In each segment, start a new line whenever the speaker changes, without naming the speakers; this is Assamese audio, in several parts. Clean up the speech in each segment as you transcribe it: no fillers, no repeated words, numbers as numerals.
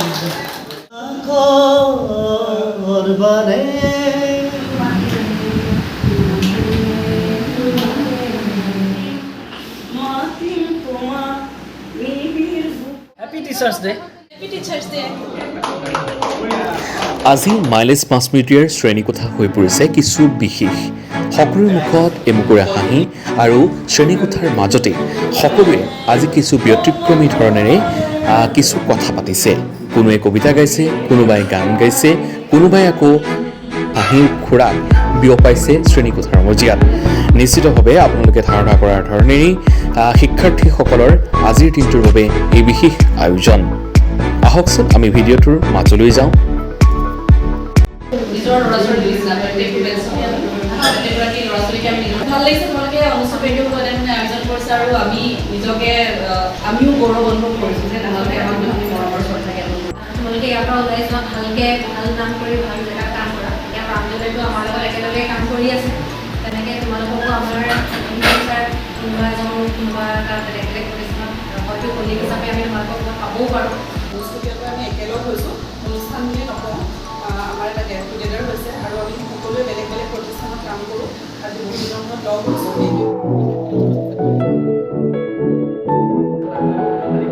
Happy Teachers Day.
Happy Teachers Day.
আজি মাইলেজ 5 মিনিটীয়াৰ শ্ৰেণীকোঠা হৈ পৰিছে কিছু বিশেষ সকলোৰে মুখত এমুকুৰা হাঁহি আৰু শ্ৰেণীকোঠাৰ মাজতে সকলোৱে আজি কিছু ব্যতিক্ৰমী ধৰণেৰে কিছু কথা পাতিছে কোনোৱে কবিতা গাইছে কোনোবাই গান গাইছে কোনোবাই আকৌ হাঁহিৰ খোৰাক বিয়পাইছে শ্ৰেণীকোঠাৰ মজিয়াত নিশ্চিতভাৱে আপোনালোকে ধাৰণা কৰাৰ ধৰণেই শিক্ষাৰ্থীসকলৰ আজিৰ দিনটোৰ বাবে এই বিশেষ আয়োজন আহকচোন আমি ভিডিঅ'টোৰ মাজলৈ যাওঁ
নিজৰ ল'ৰা-ছোৱালী ভাল লাগিছে তোমালোকে অনুষ্ঠিত মানে আয়োজন কৰিছে আৰু আমি নিজকে আমিও গৌৰৱ অনুভৱ কৰিছোঁ যে তোমালোকে আমাক আমি মৰমৰ ওচৰত থাকে তোমালোকে ইয়াৰ পৰা ওলাই যোৱা ভালকৈ ভাল কাম কৰি ভাল জেগাত কাম কৰা এতিয়া প্ৰাঞ্জলেতো আমাৰ লগত একেলগে কাম কৰি আছে তেনেকৈ তোমালোককো আমাৰ কোনোবা এজন কোনোবা এটা বেলেগ বেলেগ প্ৰতিষ্ঠানত হয়তো কলিগ হিচাপে আমি তোমালোকক পাবও পাৰোঁ
বস্তুবিলাকে আমি একেলগ হৈছোঁ অনুষ্ঠান বুলি নকওঁ আমাৰ এটা গেট টুগেডাৰ হৈছে আৰু আমি সকলোৱে বেলেগ বেলেগ প্ৰতিষ্ঠানত কাম কৰোঁ আজি বহু দিনৰ মূৰত লগ হৈছোঁ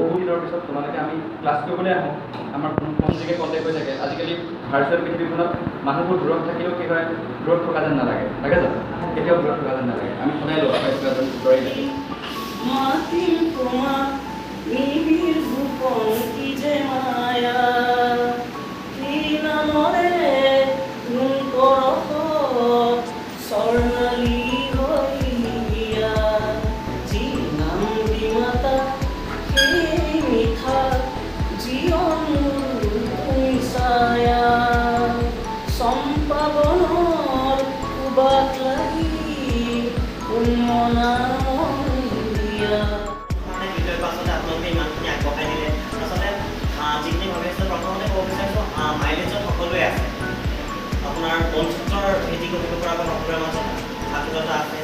বহুদিনৰ পিছত তোমালোকে আমি ক্লাছ কৰিবলৈ আহোঁ আমাৰ ফোনযোগে কণ্টেক্ট হৈ থাকে আজিকালি ভাৰ্চুৱেল পৃথিৱীখনত মানুহবোৰ দূৰত থাকিলেও কি হয় দূৰত থকা যেন নালাগে লাগে জানো কেতিয়াও দূৰত থকা যেন নালাগে আমি সদায় লগ পাইছোঁ এজন দূৰই লাগে
আপোনাৰ বন্ধুত্বৰ ভেটি কৰিব পৰাকৈ সকলোৰে মাজত আকুলতা আছে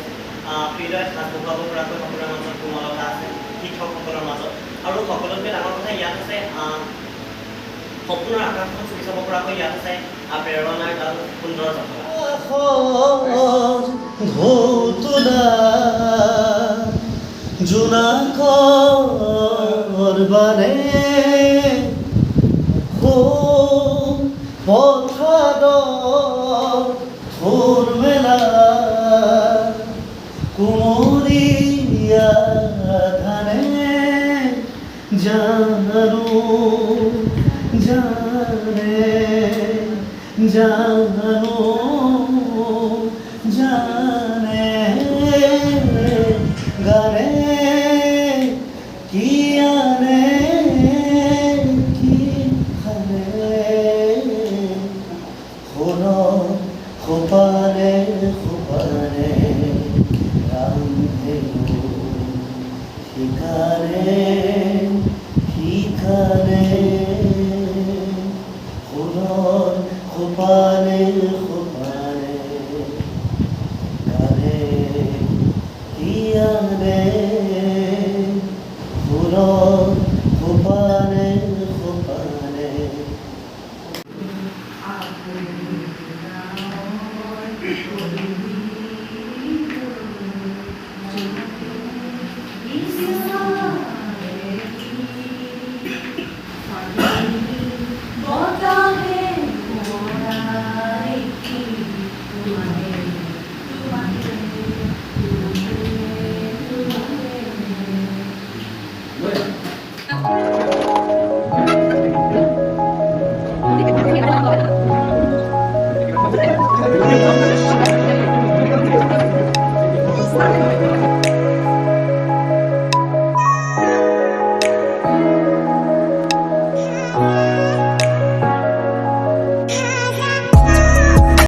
হৃদয়ত হাত বহাব পৰাকৈ সকলোৰে মাজত কোমলতা আছে শিক্ষকসকলৰ মাজত আৰু সকলোতকৈ ডাঙৰ কথা ইয়াত আছে সপোনৰ আকাশখন চুই চাব পৰাকৈ ইয়াত আছে প্ৰেৰণাৰ এডাল সুন্দৰ
কুমরিয়া ধানে জানো জানে জানো জানে গানে কি আনে কি খানে হলো খোপারে খোপারে শিকারে শিকারে ফুলৰ খোপাৰে খোপাৰে গানে হিয়াৰে ফুলৰ খোপাৰে খোপাৰে
Thank you.